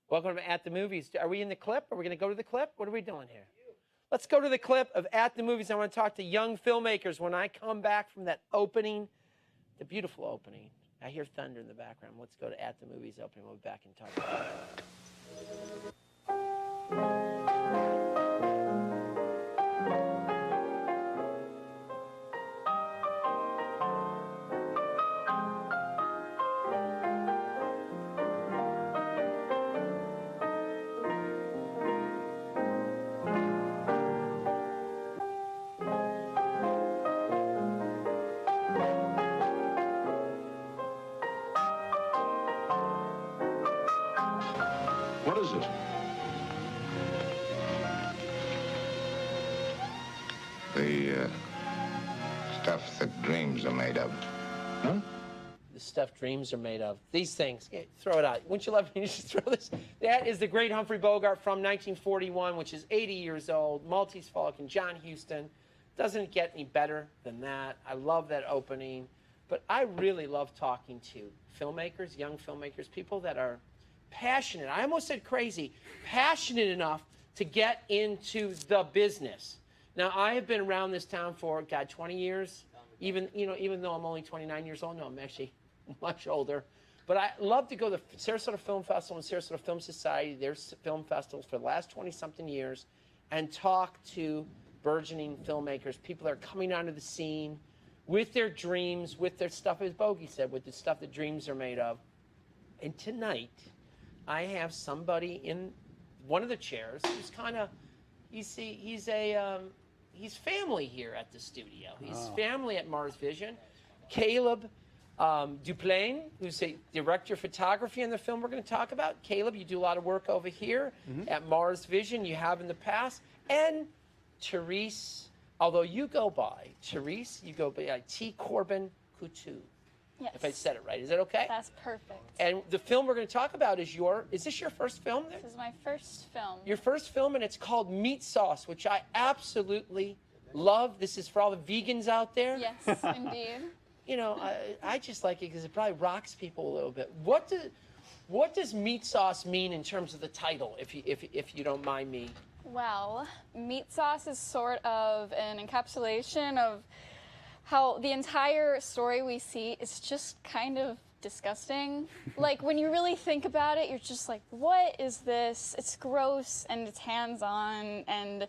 Welcome to At the Movies. Are we in the clip? Are we going to go to the clip? What are we doing here? Let's go to the clip of At the Movies. I want to talk to young filmmakers when I come back from that opening, the beautiful opening. I hear thunder in the background. Let's go to At the Movies opening. We'll be back and talk about it. What is it? The stuff that dreams are made of. Huh? The stuff dreams are made of. These things. Okay, throw it out. Wouldn't you love me to just throw this? That is the great Humphrey Bogart from 1941, which is 80 years old. Maltese Falcon, John Huston. Doesn't get any better than that. I love that opening. But I really love talking to filmmakers, young filmmakers, people that are passionate. I almost said crazy. Passionate enough to get into the business. Now, I have been around this town for, God, 20 years. Even though I'm only 29 years old. No, I'm actually much older. But I love to go to the Sarasota Film Festival and Sarasota Film Society. There's film festivals for the last 20-something years, and talk to burgeoning filmmakers, people that are coming onto the scene with their dreams, with their stuff, as Bogey said, with the stuff that dreams are made of. And tonight, I have somebody in one of the chairs who's kind of, he's family here at the studio. He's family at Mars Vision. Caleb Duplain, who's a director of photography in the film we're going to talk about. Caleb, you do a lot of work over here at Mars Vision. You have in the past. And Therese, although you go by Therese, you go by T. Corbin Coutu. Yes. If I said it right. Is that okay? That's perfect. And the film we're going to talk about is this your first film? This is my first film. Your first film, and it's called Meat Sauce, which I absolutely love. This is for all the vegans out there. Yes, indeed. You know, I just like it because it probably rocks people a little bit. What does Meat Sauce mean in terms of the title, if you don't mind me? Well, Meat Sauce is sort of an encapsulation of how the entire story we see is just kind of disgusting. Like, when you really think about it, you're just like, what is this? It's gross, and it's hands-on, and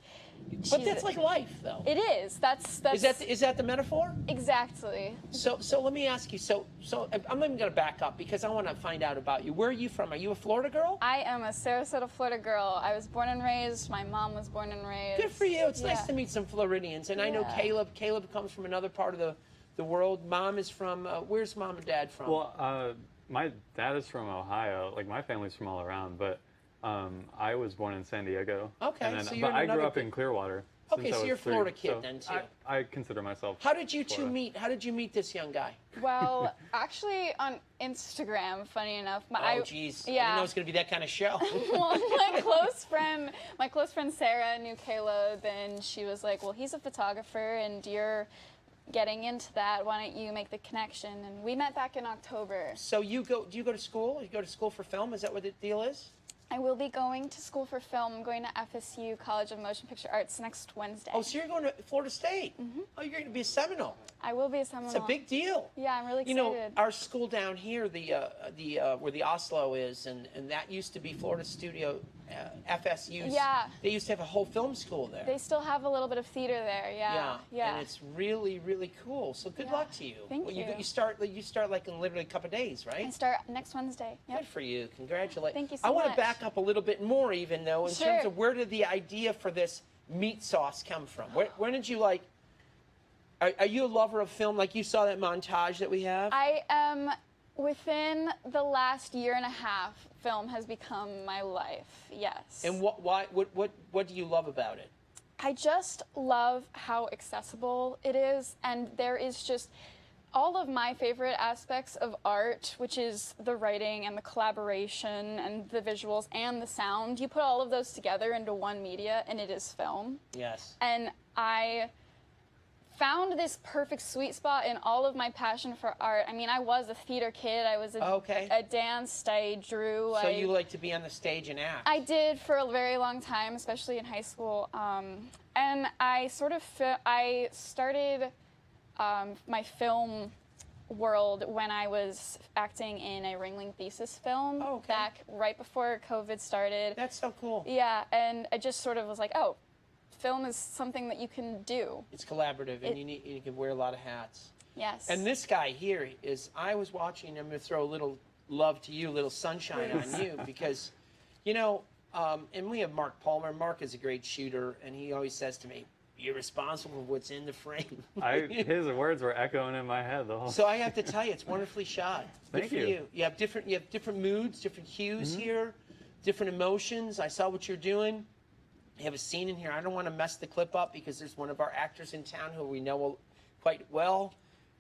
But that's like life, though. It is. That's Is that the metaphor? Exactly. So let me ask you. So I'm even going to back up because I want to find out about you. Where are you from? Are you a Florida girl? I am a Sarasota, Florida girl. I was born and raised. My mom was born and raised. Good for you. It's nice to meet some Floridians. And I know Caleb. Caleb comes from another part of the world. Mom is from, where's mom and dad from? Well, my dad is from Ohio. Like, my family's from all around, but I was born in San Diego. Okay, and then, so you're but I grew up in Clearwater. Okay, so you're a Florida kid then, too. I consider myself How did you two Florida. meet? How did you meet this young guy? Well, actually on Instagram, funny enough. Oh, jeez. I didn't know it was going to be that kind of show. Well, my close friend Sarah knew Caleb, and she was like, well, he's a photographer, and you're getting into that. Why don't you make the connection? And we met back in October. So do you go to school? You go to school for film? Is that what the deal is? I will be going to school for film. I'm going to FSU, College of Motion Picture Arts, next Wednesday. Oh, so you're going to Florida State? Oh, you're going to be a Seminole. I will be a Seminole. It's a big deal. Yeah, I'm really excited. You know, our school down here, where the Oslo is, and that used to be Florida Studio, FSU's. Yeah. They used to have a whole film school there. They still have a little bit of theater there. Yeah. And it's really, really cool. So good luck to you. Thank you. You start like in literally a couple of days, right? I start next Wednesday. Yep. Good for you. Congratulations. Thank you so I want to much. back up a little bit more, even though, in terms of where did the idea for this meat sauce come from? When did you like? Are you a lover of film? Like, you saw that montage that we have? I am. Within the last year and a half, film has become my life. Yes. And what do you love about it? I just love how accessible it is, and there is just all of my favorite aspects of art, which is the writing and the collaboration and the visuals and the sound. You put all of those together into one media, and it is film. Yes. And I found this perfect sweet spot in all of my passion for art. I mean, I was a theater kid. I was I danced, I drew. So you like to be on the stage and act? I did for a very long time, especially in high school. And I sort of I started my film world when I was acting in a Ringling thesis film back right before COVID started. That's so cool. Yeah, and I just sort of was like, oh, film is something that you can do. It's collaborative, and you can wear a lot of hats. Yes. And this guy here is, I was watching, I'm going to throw a little love to you, a little sunshine on you, because, you know, and we have Mark Palmer. Mark is a great shooter, and he always says to me, you're responsible for what's in the frame. His words were echoing in my head the whole So I have to tell you, it's wonderfully shot. Good Thank for you. You have different moods, different hues here, different emotions. I saw what you're doing. You have a scene in here. I don't want to mess the clip up because there's one of our actors in town who we know quite well.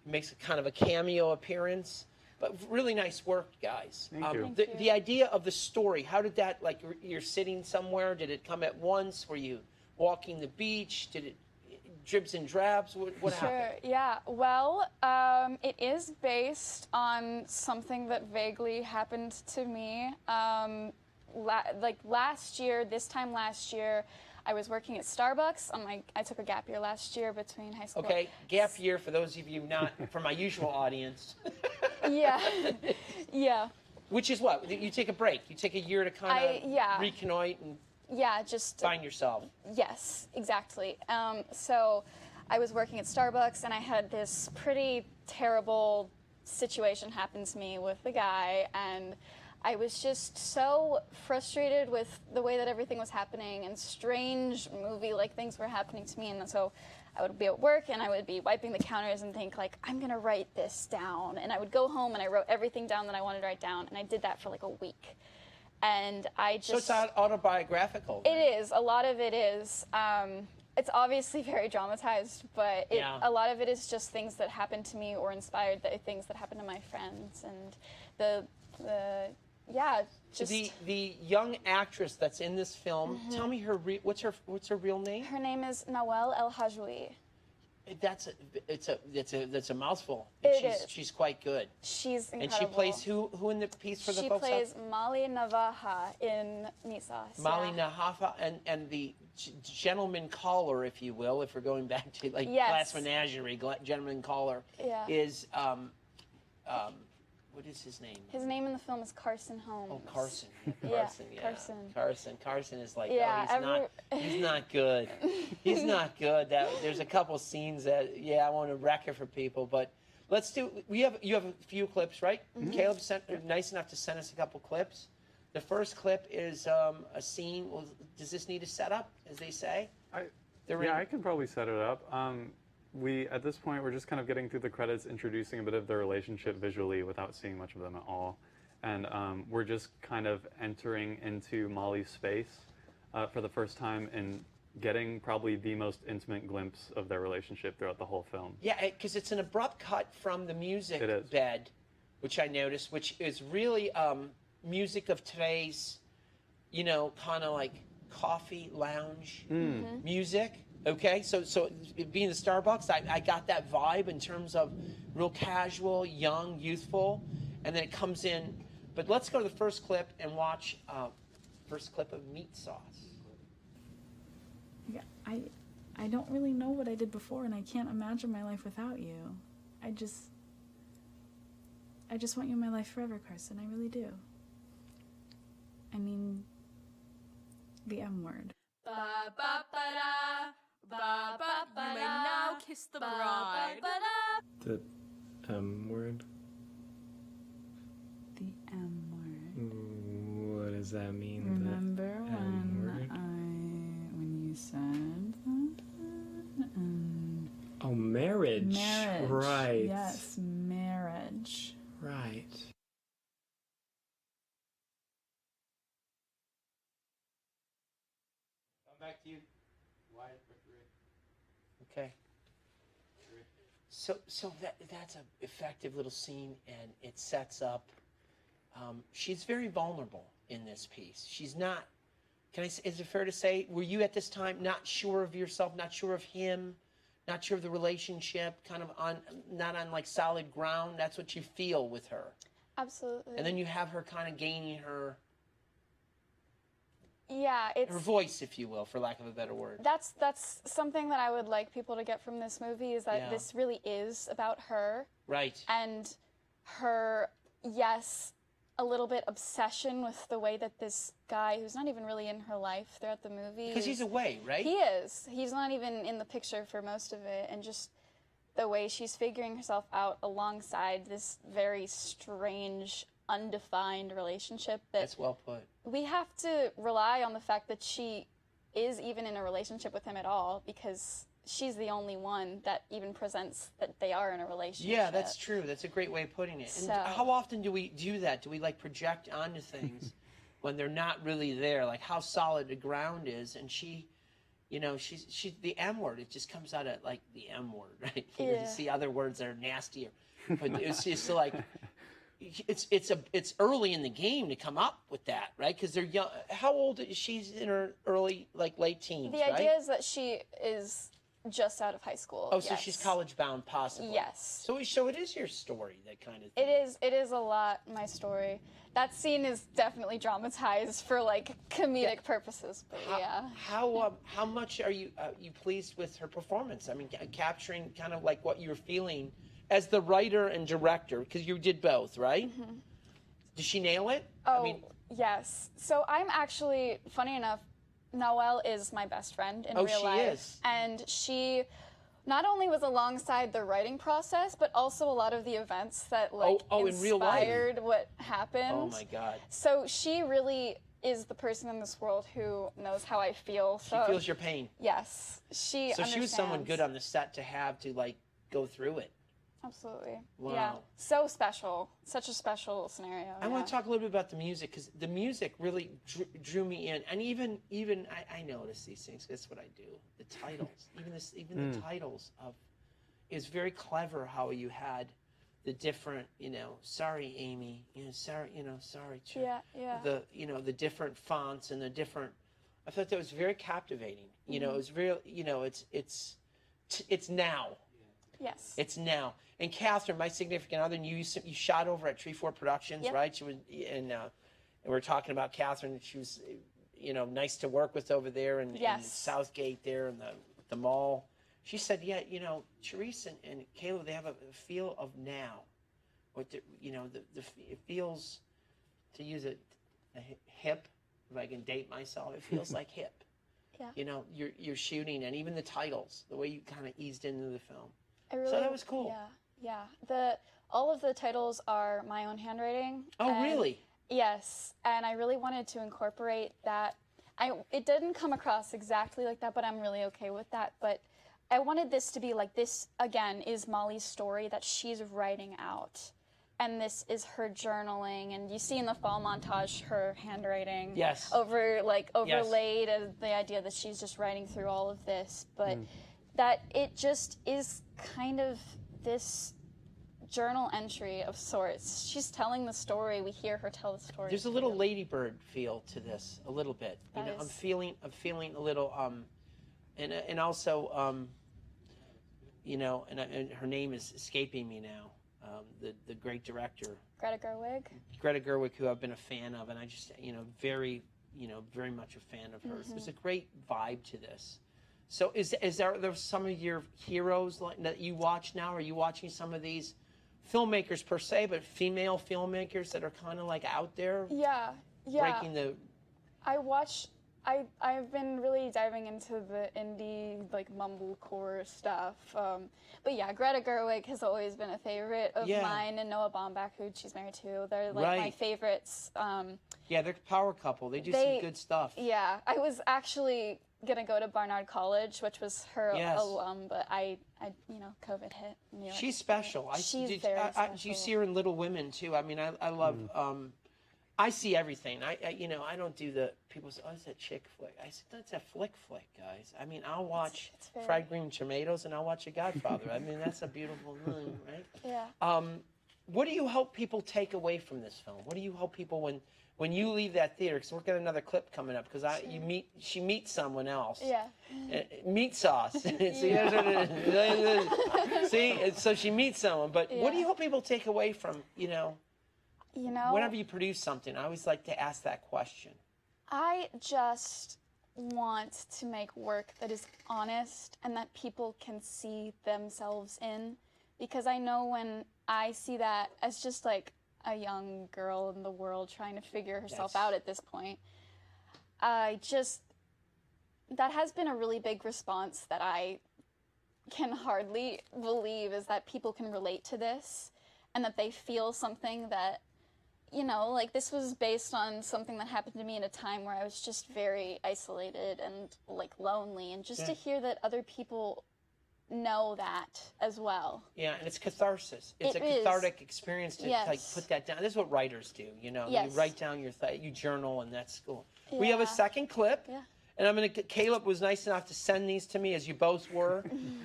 He makes a kind of a cameo appearance. But really nice work, guys. Thank you. The idea of the story, how did that, like, you're sitting somewhere, did it come at once? Were you walking the beach? Did it dribs and drabs? What happened? Sure, yeah. Well, it is based on something that vaguely happened to me. Like this time last year, I was working at Starbucks. I took a gap year last year between high school. Okay, gap year for those of you not from my usual audience. Yeah, yeah. Which is what? You take a break. You take a year to kind of reconnoit and just find yourself. Yes, exactly. So I was working at Starbucks, and I had this pretty terrible situation happen to me with a guy, and I was just so frustrated with the way that everything was happening, and strange movie-like things were happening to me. And so I would be at work, and I would be wiping the counters and think, like, I'm going to write this down. And I would go home, and I wrote everything down that I wanted to write down, and I did that for like a week. And I just... So it's autobiographical. Then. It is. A lot of it is. It's obviously very dramatized, but a lot of it is just things that happened to me or inspired things that happened to my friends. And just... The young actress that's in this film, tell me what's her real name? Her name is Nawal El Hajwi. That's a mouthful. She's quite good. She's incredible. And she plays who in the piece for the folks? She plays Mali Navaja in Meat Sauce. Mali Navaja and the gentleman caller, if you will, if we're going back to like Glass Menagerie, gentleman caller is what is his name? His name in the film is Carson Holmes. Oh, Carson. Carson is like, he's not good. He's not good. There's a couple scenes that, I want to wreck it for people, but let's do, you have a few clips, right? Caleb nice enough to send us a couple clips. The first clip is a scene. Well, does this need a setup, as they say? I can probably set it up. At this point, we're just kind of getting through the credits, introducing a bit of their relationship visually without seeing much of them at all. And we're just kind of entering into Molly's space for the first time and getting probably the most intimate glimpse of their relationship throughout the whole film. Yeah, because it's an abrupt cut from the music bed, which I noticed, which is really music of today's, kind of like coffee lounge music. Okay, so being the Starbucks, I got that vibe in terms of real casual, young, youthful, and then it comes in. But let's go to the first clip and watch first clip of Meat Sauce. Yeah, I don't really know what I did before, and I can't imagine my life without you. I just want you in my life forever, Carson. I really do. I mean, the M word. Ba ba ba da. Ba, ba, ba, you may now kiss the bride. The M word? The M word. What does that mean? Remember when you said that? And oh, marriage. Marriage. Right. Yes, marriage. Right. Come back to you. Okay. So that's an effective little scene, and it sets up. She's very vulnerable in this piece. She's not. Is it fair to say? Were you at this time not sure of yourself, not sure of him, not sure of the relationship, kind of not on like solid ground. That's what you feel with her. Absolutely. And then you have her kind of gaining her it's voice, if you will, for lack of a better word. that's something that I would like people to get from this movie is that this really is about her. Right. And her, yes, a little bit obsession with the way that this guy, who's not even really in her life throughout the movie. Because he's away, right? He is. He's not even in the picture for most of it. And just the way she's figuring herself out alongside this very strange, undefined relationship That's well put. we have to rely on the fact that she is even in a relationship with him at all, because she's the only one that even presents that they are in a relationship. Yeah, that's true. That's a great way of putting it. And So- how often do we do that? Do we like project onto things when they're not really there? Like how solid the ground is, and she, you know, she's the M word. It just comes out of like the M word, right? You Yeah. see other words that are nastier, but it's just like it's early in the game to come up with that, right? Because they're young. How old is she's in her early, like late teens, The right? idea is that she is just out of high school. Oh, so yes. she's college bound, possibly. Yes. So it is your story, that kind of It thing. is a lot my story. That scene is definitely dramatized for like comedic purposes, but yeah. How much are you pleased with her performance? I mean, capturing kind of like what you're feeling as the writer and director, because you did both, right? Mm-hmm. Did she nail it? Oh, I mean, yes. So I'm actually, funny enough, Noelle is my best friend in real life. she is. And she not only was alongside the writing process, but also a lot of the events that like in real life. inspired what happened. oh my God. So she really is the person in this world who knows how I feel. She So feels your pain. yes, she So she was someone understands. good on the set to have to like go through it. Absolutely. Wow. Yeah. So special. Such a special scenario. I want to talk a little bit about the music, because the music really drew me in, and even I notice these things. That's what I do. The titles, the titles of, is very clever. How you had the different, sorry Amy, sorry, sorry. Chuck. Yeah. The different fonts and the different. I thought that was very captivating. It was very, it's now. Yes. It's now. And Catherine, my significant other, and you shot over at Tree 4 Productions, Yep. right? She was, and we were talking about Catherine, and she was, nice to work with over there in Southgate there in the mall. She said, yeah, Therese and Caleb, they have a feel of now. What it feels, to use a hip, if I can date myself, it feels like hip. Yeah. You're shooting, and even the titles, the way you kind of eased into the film. So that was cool. Yeah. All of the titles are my own handwriting. Oh, and- really? Yes, and I really wanted to incorporate that. It didn't come across exactly like that, but I'm really okay with that. But I wanted this to be like, this again is Molly's story that she's writing out, and this is her journaling. And you see in the fall montage her handwriting. Yes. Overlaid as the idea that she's just writing through all of this, but that it just is kind of this journal entry of sorts. She's telling the story. We hear her tell the story. There's a little Ladybird feel to this, a little bit. I'm feeling a little and also and her name is escaping me now. The great director Greta Gerwig, who I've been a fan of, and I just very much a fan of hers. There's a great vibe to this. So is there some of your heroes that you watch now? Are you watching some of these filmmakers per se, but female filmmakers that are kind of like out there? Yeah. Breaking the... I've been really diving into the indie, like, mumblecore stuff. But yeah, Greta Gerwig has always been a favorite of mine, and Noah Baumbach, who she's married to. They're, like, my favorites. Yeah, they're a power couple. They do some good stuff. Yeah, I was actually gonna go to Barnard College, which was her alum, but I COVID hit. She's special. She's very special. You see her in Little Women too. I mean, I love. I see everything. I don't do the people say, oh, it's a chick flick. I said, that's a flick, guys. I mean, I'll watch Fried Green Tomatoes and I'll watch A Godfather. I mean, that's a beautiful thing, right? Yeah. What do you hope people take away from this film? What do you hope people, when you leave that theater, because we're got another clip coming up, because she meets someone else. Yeah. Meat sauce. See, and so she meets someone. But what do you hope people take away from, whenever you produce something? I always like to ask that question. I just want to make work that is honest and that people can see themselves in, because I know when I see that as just like a young girl in the world trying to figure herself out at this point, that has been a really big response that I can hardly believe, is that people can relate to this and that they feel something that, like this was based on something that happened to me in a time where I was just very isolated and like lonely, and just to hear that other people know that as well. Yeah, and it's catharsis. It's a cathartic experience to like put that down. This is what writers do, you write down you journal, and that's cool. Yeah. We have a second clip. Yeah. And Caleb was nice enough to send these to me, as you both were.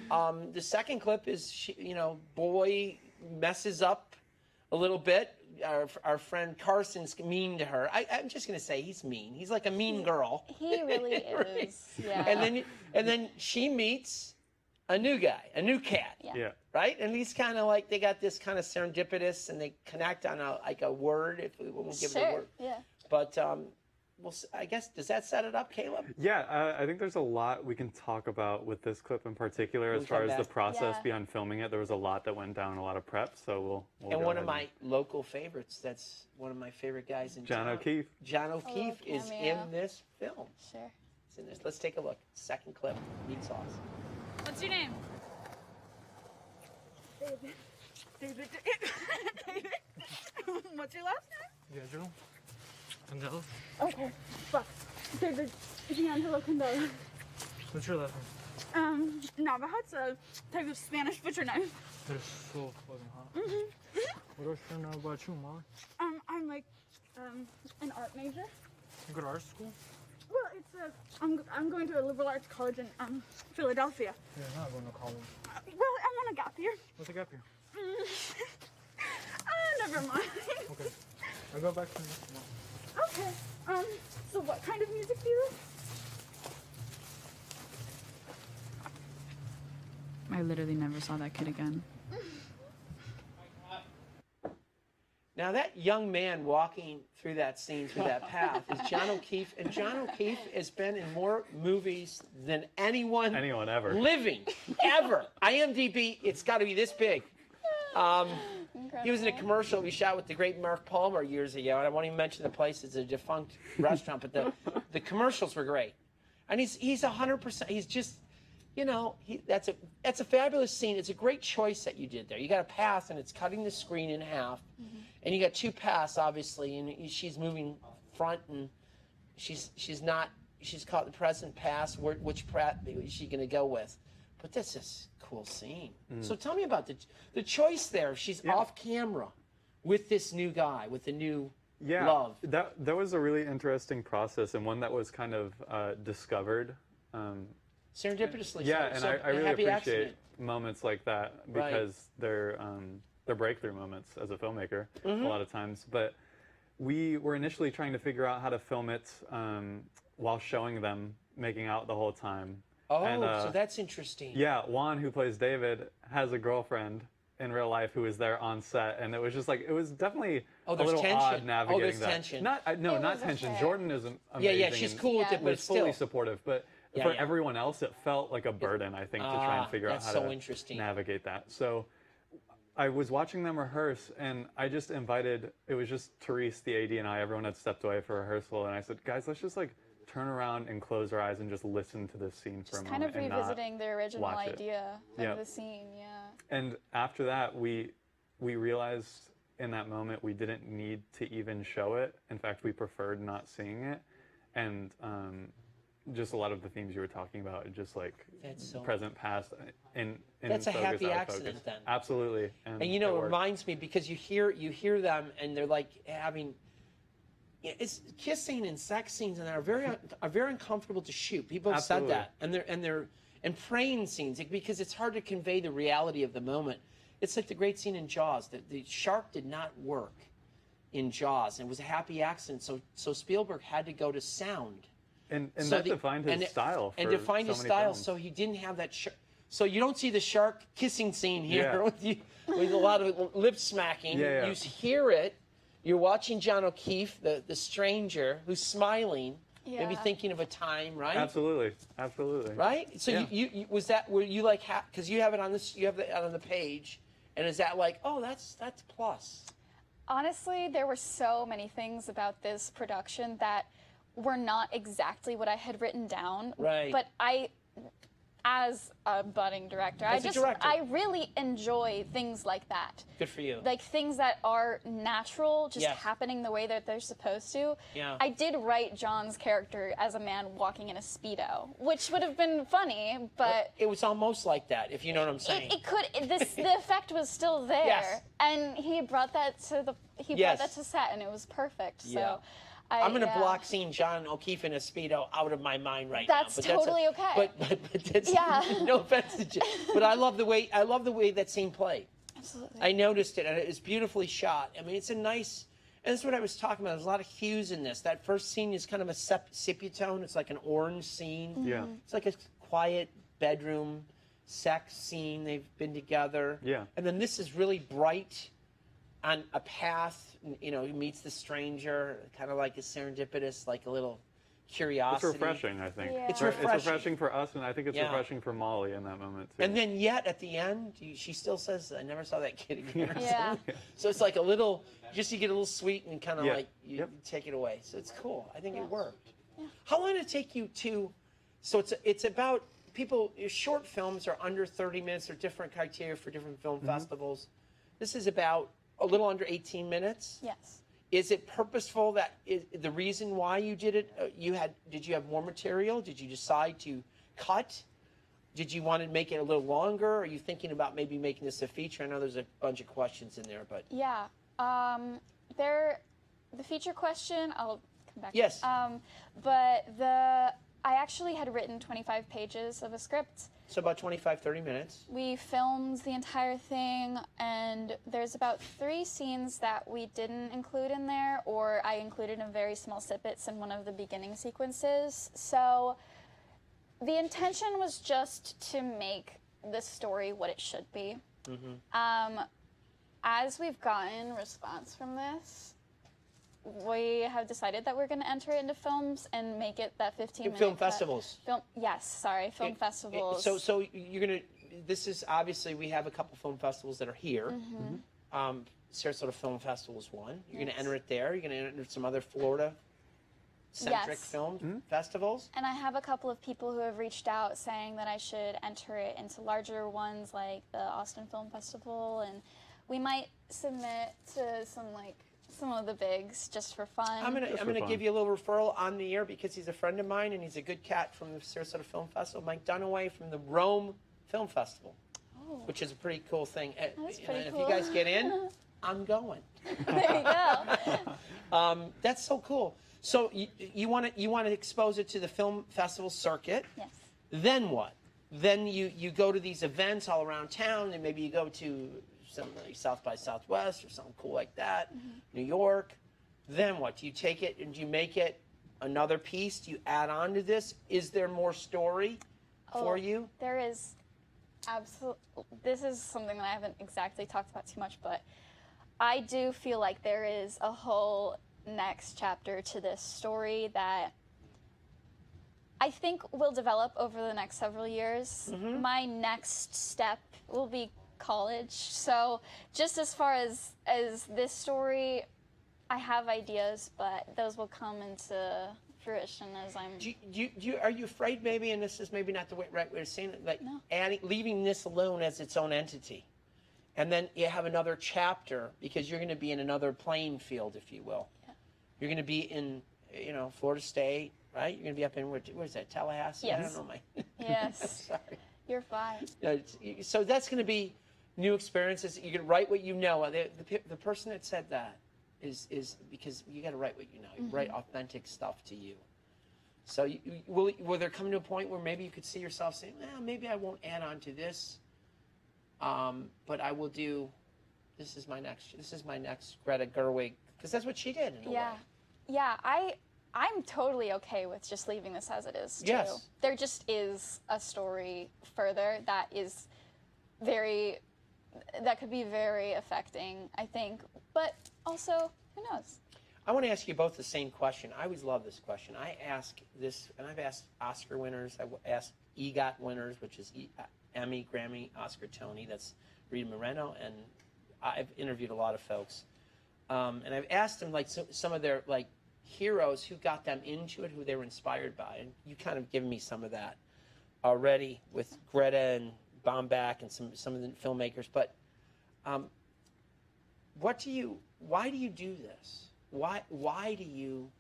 The second clip is, boy messes up a little bit. Our friend Carson's mean to her. I'm just going to say he's mean. He's like a mean girl. He really is. Yeah. And then she meets a new guy, a new cat. Yeah. Right? And he's kind of like, they got this kind of serendipitous, and they connect on a word, if we won't give it a word. Yeah. But I guess, does that set it up, Caleb? Yeah, I think there's a lot we can talk about with this clip in particular, as far as the process behind filming it. There was a lot that went down, a lot of prep, so we'll and one of my local favorites, that's one of my favorite guys in John town. O'Keefe. John O'Keefe is in this film. Sure. He's in this. Let's take a look. Second clip, Meat Sauce. What's your name? David. David. What's your last name? Pedro. Gonzalez. Okay. Fuck. David D'Angelo Condor. What's your last name? Navajo. It's a type of Spanish butcher knife. That is so fucking hot. What else do you know about you, Molly? I'm like, an art major. You go to art school? Well, it's I'm going to a liberal arts college in Philadelphia. You're not going to college. Well, I'm on a gap year. What's a gap year? Never mind. Okay. I'll go back to the next one. Okay. So what kind of music do you like? I literally never saw that kid again. Now that young man walking through that scene, through that path, is John O'Keefe. And John O'Keefe has been in more movies than anyone ever living, ever. IMDb, it's got to be this big. He was in a commercial we shot with the great Mark Palmer years ago, and I won't even mention the place. It's a defunct restaurant, but the commercials were great. And he's 100%. He's just, that's a fabulous scene. It's a great choice that you did there. You got a path, and it's cutting the screen in half, and you got two paths, obviously, and she's moving front, and she's caught the present path. Which path is she going to go with? But this is a cool scene. So tell me about the choice there. She's off camera with this new guy, with the new love. That was a really interesting process, and one that was kind of discovered. Serendipitously. Yeah, and I really appreciate accident. moments like that, because they're breakthrough moments as a filmmaker a lot of times. But we were initially trying to figure out how to film it while showing them making out the whole time. Oh, so that's interesting. Yeah, Juan, who plays David, has a girlfriend in real life who is there on set, and it was just like, it was definitely a little odd navigating there's that. Tension. Not tension. Jordan is amazing. Yeah, she's cool with it, but was fully supportive. But for everyone else, it felt like a burden, I think, to try and figure out how to navigate that. So I was watching them rehearse, and I just invited, it was just Therese, the AD, and I, everyone had stepped away for rehearsal, and I said, guys, let's just like turn around and close our eyes and just listen to this scene for a moment. Kind of revisiting the original idea of the scene, And after that, we realized in that moment we didn't need to even show it. In fact, we preferred not seeing it. And just a lot of the themes you were talking about, just like present, past, in that's focus, a happy focus. accident then. Absolutely. And it reminds me, because you hear them and they're like having, it's kissing and sex scenes, and are very uncomfortable to shoot. People have said that, and praying scenes, because it's hard to convey the reality of the moment. It's like the great scene in Jaws. The shark did not work, in Jaws, and it was a happy accident. So Spielberg had to go to sound. And So that defined his style for and defined so his many style, films. so he didn't have that. So you don't see the shark kissing scene here Yeah. with a lot of lip smacking. Yeah. You hear it. You're watching John O'Keefe, the stranger, who's smiling, maybe Yeah. thinking of a time, right? Absolutely. Right. So Yeah. you was that were you like because you have it on this you have it on the page, and is that like that's plus? Honestly, there were so many things about this production that were not exactly what I had written down. Right. But as a budding director, As a director. I really enjoy things like that. Good for you. Like things that are natural, just Yes. happening the way that they're supposed to. Yeah. I did write John's character as a man walking in a Speedo, which would have been funny, but It was almost like that, if you know what I'm saying. the effect was still there. Yes. And he brought that to Yes. brought that to set, and it was perfect. So Yeah. I'm going to block seeing John O'Keefe in a Speedo out of my mind right That's now. totally okay. But that's Yeah. no offense to John. But I love the way that scene played. Absolutely. I noticed it, and it was beautifully shot. I mean, it's a nice, and that's what I was talking about. There's a lot of hues in this. That first scene is kind of a sepia tone. It's like an orange scene. Yeah. It's like a quiet bedroom sex scene. They've been together. Yeah. And then this is really bright on a path. You know, he meets the stranger, kind of like a serendipitous, like a little curiosity. It's refreshing, I think. Yeah. It's It's refreshing. refreshing for us, and I think it's Yeah. refreshing for Molly in that moment, too. And then yet at the end, she still says, "I never saw that kid again." or Yeah. something. So it's like a little, just you get a little sweet and kind of Yeah. like you Yep. take it away. So it's cool. I think it Yeah. worked. How long did it take you to? So it's about people. Your short films are under 30 minutes. There are different criteria for different film festivals. This is about a little under 18 minutes. Yes. Is it purposeful that is the reason why you did it? Did you have more material? Did you decide to cut? Did you want to make it a little longer? Are you thinking about maybe making this a feature? I know there's a bunch of questions in there, but Yeah. The feature question, I'll come back. Yes. But I actually had written 25 pages of a script. so about 25, 30 minutes. We filmed the entire thing, and there's about 3 scenes that we didn't include in there, or I included in very small snippets in one of the beginning sequences. So the intention was just to make the story what it should be. As we've gotten response from this, we have decided that we're going to enter it into films and make it that 15-minute Film festivals. Film festivals. So you're gonna. This is obviously we have a couple film festivals that are here. Sarasota Film Festival is one. You're gonna enter it there. You're gonna enter some other Florida-centric Yes. film festivals. And I have a couple of people who have reached out saying that I should enter it into larger ones like the Austin Film Festival, and we might submit to some of the bigs just for fun. I'm gonna give you a little referral on the air because he's a friend of mine and he's a good cat from the Sarasota Film Festival. Mike Dunaway from the Rome Film Festival, which is a pretty cool thing. That's pretty and cool. if you guys get in, I'm going. There you go. That's so cool. So you want to expose it to the film festival circuit. Yes. Then what? Then you go to these events all around town, and maybe you go to something like South by Southwest or something cool like that, New York. Then what? Do you take it and do you make it another piece? Do you add on to this? Is there more story for you? There is this is something that I haven't exactly talked about too much, but I do feel like there is a whole next chapter to this story that I think will develop over the next several years. My next step will be college. So just as far as this story, I have ideas, but those will come into fruition as I'm... Are you afraid maybe, and this is maybe not the right way of saying it, like No. leaving this alone as its own entity? And then you have another chapter because you're going to be in another playing field, if you will. Yeah. You're going to be in, Florida State, right? You're going to be up in, where's that, Tallahassee? Yes. I don't know my... Yes. Sorry. You're fine. So that's going to be new experiences. You can write what you know. The person that said that is because you got to write what you know. You write authentic stuff to you. So will there come to a point where maybe you could see yourself saying, well, maybe I won't add on to this, but I will do. This is my next Greta Gerwig Because that's what she did in a Yeah. way. Yeah, I'm totally okay with just leaving this as it is, too. Yes. There just is a story further that could be very affecting, I think. But also, who knows? I want to ask you both the same question. I always love this question. I ask this, and I've asked Oscar winners, I've asked EGOT winners, which is Emmy, Grammy, Oscar, Tony. That's Rita Moreno, and I've interviewed a lot of folks. And I've asked them, like, some of their, like, heroes who got them into it, who they were inspired by. And you kind of given me some of that already with Greta and Baumbach and some of the filmmakers. But why do you do this? Why do you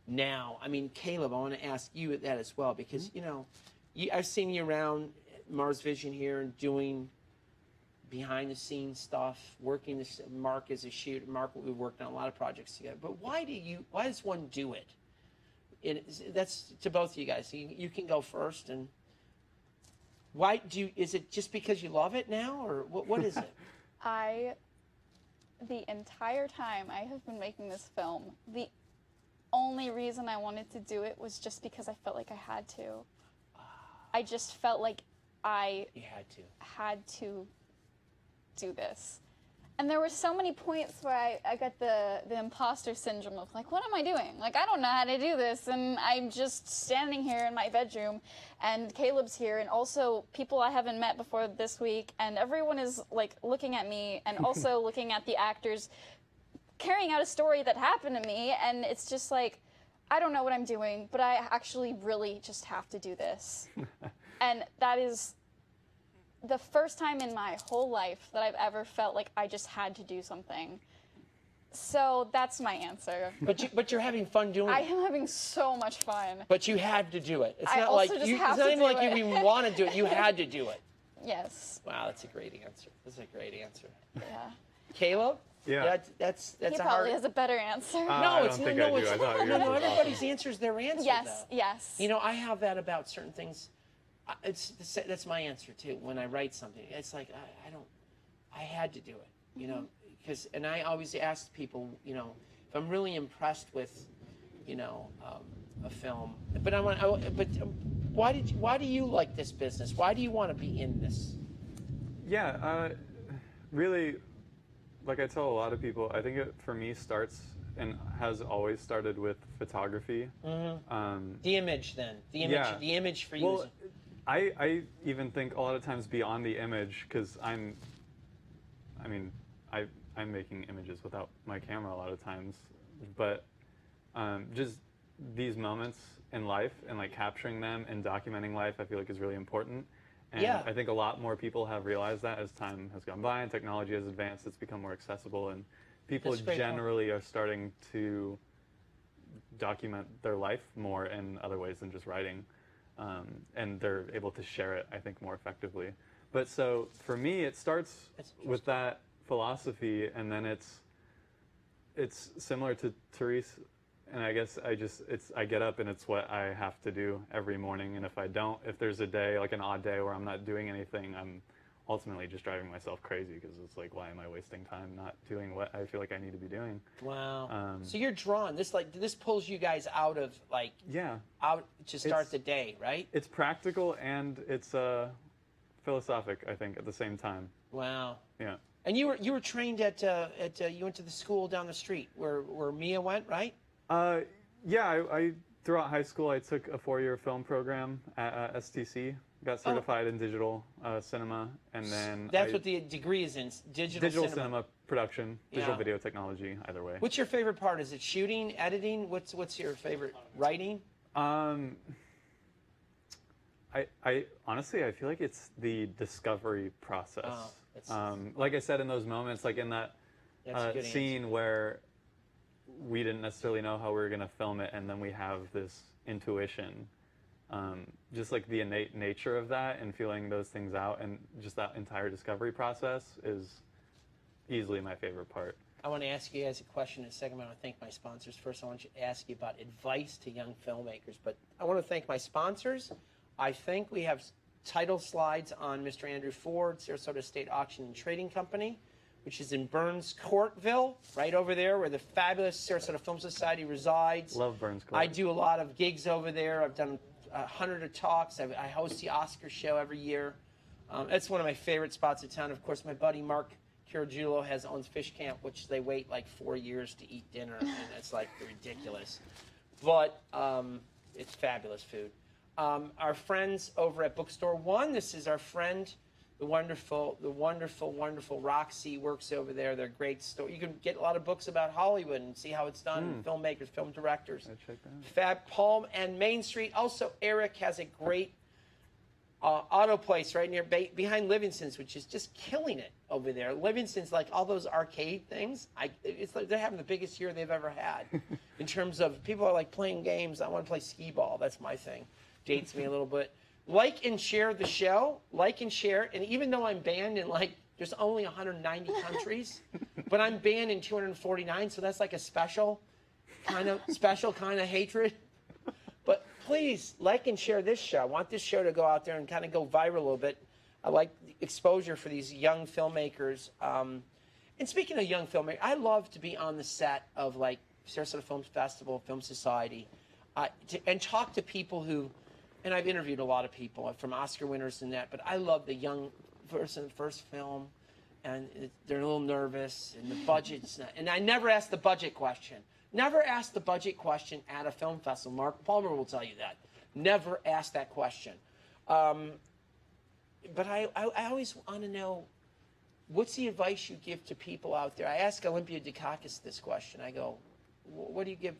now? I mean, Caleb, I want to ask you that as well, because, you know, I've seen you around Mars Vision here and doing behind the scenes stuff, working this. Mark is a shooter. Mark, we've worked on a lot of projects together. But why does one do it? That's to both of you guys. You can go first. And is it just because you love it now, or what is it? The entire time I have been making this film, the only reason I wanted to do it was just because I felt like I had to. I just felt like You had to do this. And there were so many points where I got the imposter syndrome of, like, what am I doing? Like, I don't know how to do this, and I'm just standing here in my bedroom, and Caleb's here, and also people I haven't met before this week, and everyone is, like, looking at me, and also looking at the actors carrying out a story that happened to me, and it's just like, I don't know what I'm doing, but I actually really just have to do this. And that is the first time in my whole life that I've ever felt like I just had to do something. So that's my answer. But you're having fun doing I it. am having so much fun. But you had to do it. It's I not also like just you. have It's not to even do like you it. even want to do it. You had to do it. Yes. Wow, that's a great answer. That's a great answer. Yeah. Caleb? Yeah. That's He a probably hard. has a better answer. No, I it's don't think no, I do. it's I thought yours no. was Everybody's awesome. answer is their answer. Yes, though. yes. You know, I have that about certain things. That's my answer too. When I write something, it's like I had to do it. You know, and I always ask people, you know, if I'm really impressed with, you know, a film. But why do you like this business? Why do you want to be in this? Yeah, really, like I tell a lot of people, I think it, for me, starts and has always started with photography. Mm-hmm. The image, then. The image. Yeah. The image for you. Well, I even think a lot of times beyond the image, because I'm making images without my camera a lot of times, but just these moments in life and like capturing them and documenting life, I feel like is really important. And Yeah. I think a lot more people have realized that as time has gone by and technology has advanced, it's become more accessible, and people That's a great point. generally are starting to document their life more in other ways than just writing. And they're able to share it, I think, more effectively. But so for me, it starts with that philosophy, and then it's similar to Therese, and I guess I get up and it's what I have to do every morning. And if there's a day, like an odd day where I'm not doing anything, I'm ultimately just driving myself crazy, because it's like, why am I wasting time not doing what I feel like I need to be doing? Wow. So you're drawn. This pulls you guys out of out to start the day, right? It's practical and it's philosophic, I think, at the same time. Wow. Yeah. And you were trained at you went to the school down the street where Mia went, right? Yeah. I throughout high school, I took a 4-year film program at STC. Got certified in digital cinema, and then that's what the degree is in, digital cinema production, digital Yeah. video technology, either way. What's your favorite part? Is it shooting, editing? What's your favorite? Writing? I honestly, I feel like it's the discovery process. Like I said, in those moments, like in that scene where we didn't necessarily know how we were going to film it, and then we have this intuition. Just like the innate nature of that and feeling those things out, and just that entire discovery process is easily my favorite part. I want to ask you guys a question in a second. I want to thank my sponsors. First, I want to ask you about advice to young filmmakers. But I want to thank my sponsors. I think we have title slides on Mr. Andrew Ford, Sarasota State Auction and Trading Company. which is in Burns Courtville, right over there where the fabulous Sarasota Film Society resides. Love Burns Court. I do a lot of gigs over there. I've done 100 of talks. I host the Oscar show every year. That's one of my favorite spots in town. Of course, my buddy Mark Caragiulo owns Fish Camp, which they wait like 4 years to eat dinner, and it's like ridiculous. But it's fabulous food. Our friends over at Bookstore One. This is our friend, the wonderful, wonderful Roxy works over there. They're a great store. You can get a lot of books about Hollywood and see how it's done. Filmmakers, film directors. Check that out. Fab Palm and Main Street. Also, Eric has a great auto place right near behind Livingston's, which is just killing it over there. Livingston's, like all those arcade things. It's like they're having the biggest year they've ever had in terms of people are like playing games. I want to play skee ball. That's my thing. Dates me a little bit. Like and share the show. Like and share. And even though I'm banned in like there's only 190 countries, but I'm banned in 249, so that's like a special kind of hatred. But please like and share this show. I want this show to go out there and kind of go viral a little bit. I like the exposure for these young filmmakers. And speaking of young filmmakers, I love to be on the set of like Sarasota Film Festival, Film Society, and talk to people who, and I've interviewed a lot of people from Oscar winners and that, but I love the young person, first film, and they're a little nervous, and the budget's not, and I never ask the budget question. Never ask the budget question at a film festival. Mark Palmer will tell you that. Never ask that question. But I always want to know, what's the advice you give to people out there? I asked Olympia Dukakis this question. I go, what do you give,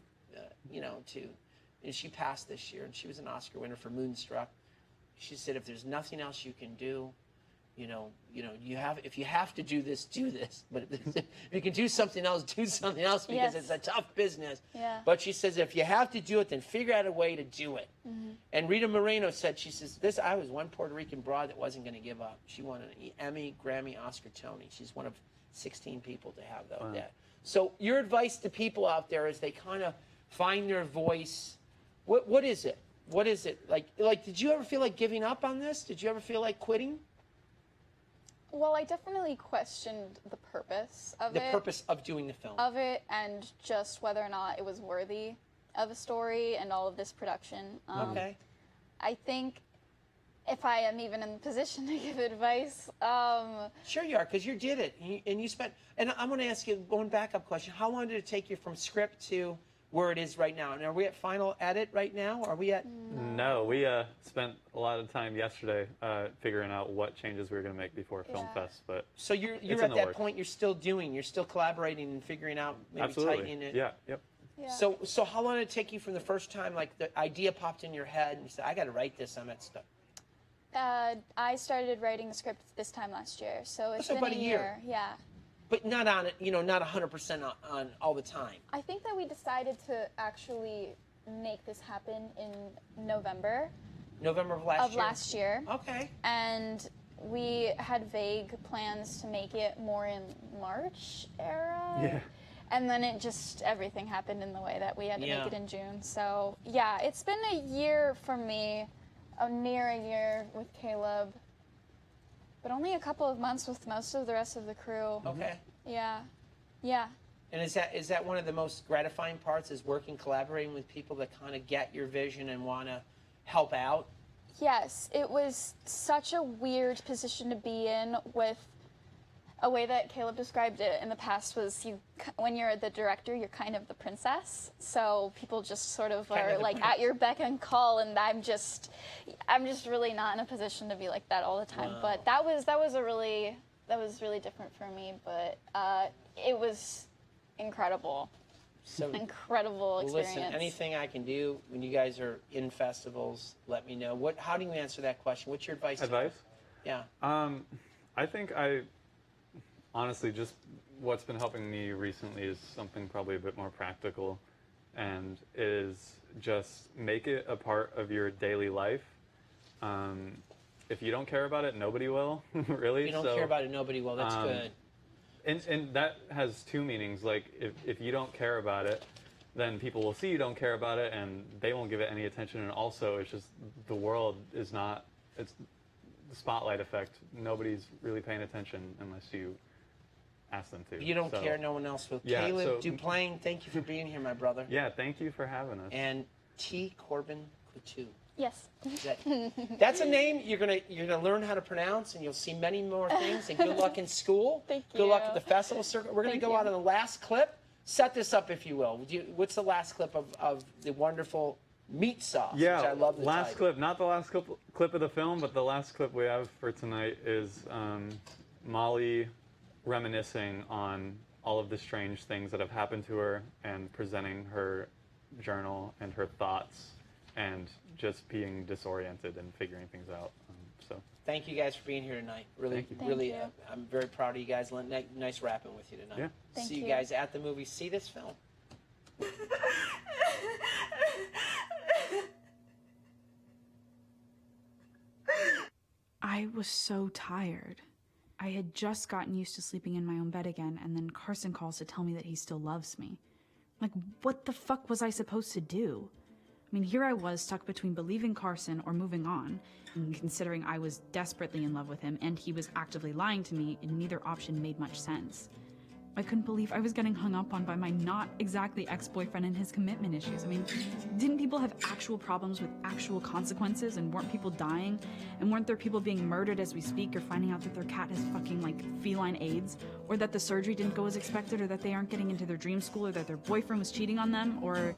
to, and she passed this year, and she was an Oscar winner for Moonstruck. She said, if there's nothing else you can do, if you have to do this, do this. But if you can do something else, do something else, because it's a tough business. Yeah. But she says, if you have to do it, then figure out a way to do it. Mm-hmm. And Rita Moreno said, she says, I was one Puerto Rican broad that wasn't going to give up. She won an Emmy, Grammy, Oscar, Tony. She's one of 16 people to have that. Wow. So your advice to people out there as they kind of find their voice, what is it? What is it? Like, did you ever feel like giving up on this? Did you ever feel like quitting? Well, I definitely questioned the purpose of it. The purpose of doing the film. Of it, and just whether or not it was worthy of a story and all of this production. Okay. I think if I am even in the position to give advice. Sure you are, because you did it. And you spent, and I'm going to ask you one backup question. How long did it take you from script to where it is right now? And are we at final edit right now? Are we at? No, we spent a lot of time yesterday figuring out what changes we were going to make before Film Fest. But so you're at that point. You're still collaborating and figuring out, maybe absolutely tightening it. Yeah. Yep. Yeah. So how long did it take you from the first time, like the idea popped in your head and you said, I got to write this on that stuff? I started writing the script this time last year, so it's So been about a year. Yeah. But not on it, not 100% on all the time. I think that we decided to actually make this happen in November. November of last year? Okay. And we had vague plans to make it more in March era. Yeah. And then everything happened in the way that we had to Yeah. make it in June. So, yeah, it's been a year for me, near a year with Caleb, but only a couple of months with most of the rest of the crew. Okay. Yeah. Yeah. And is that one of the most gratifying parts, is collaborating with people that kind of get your vision and want to help out? Yes, it was such a weird position to be in. With a way that Caleb described it in the past was, when you're the director, you're kind of the princess. So people just sort of are like at your beck and call, and I'm just really not in a position to be like that all the time. Wow. But that was really different for me. But it was incredible. So incredible experience. Listen, anything I can do when you guys are in festivals, let me know. How do you answer that question? What's your advice? Advice? Yeah. I think honestly, just what's been helping me recently is something probably a bit more practical, and is just make it a part of your daily life. If you don't care about it, nobody will, really. If you don't care about it, nobody will. That's good. And that has two meanings. Like, if you don't care about it, then people will see you don't care about it, and they won't give it any attention. And also, it's just the world is not, it's the spotlight effect. Nobody's really paying attention unless you ask them to. You don't So, care, no one else will. Yeah, Caleb so- Duplain, thank you for being here, my brother. Yeah, thank you for having us. And T. Corbin Coutu. Yes. That's a name you're gonna learn how to pronounce, and you'll see many more things. And good luck in school. Thank Good luck you. at the festival circuit. We're gonna Thank go you. out on the last clip. Set this up, if you will. What's the last clip of the wonderful meat sauce? Yeah, which I love the last title. clip, not the last clip of the film, but the last clip we have for tonight is Molly reminiscing on all of the strange things that have happened to her and presenting her journal and her thoughts and just being disoriented and figuring things out. So Thank you guys for being here tonight. Really, Thank you. really, Thank you. I'm very proud of you guys. Nice rapping with you tonight. Yeah. Thank See you you. guys at the movie. See this film. I was so tired. I had just gotten used to sleeping in my own bed again, and then Carson calls to tell me that he still loves me. Like, what the fuck was I supposed to do? I mean, here I was stuck between believing Carson or moving on, and considering I was desperately in love with him and he was actively lying to me, and neither option made much sense. I couldn't believe I was getting hung up on by my not exactly ex-boyfriend and his commitment issues. I mean, didn't people have actual problems with actual consequences, and weren't people dying? And weren't there people being murdered as we speak, or finding out that their cat has fucking, like, feline AIDS? Or that the surgery didn't go as expected, or that they aren't getting into their dream school, or that their boyfriend was cheating on them, or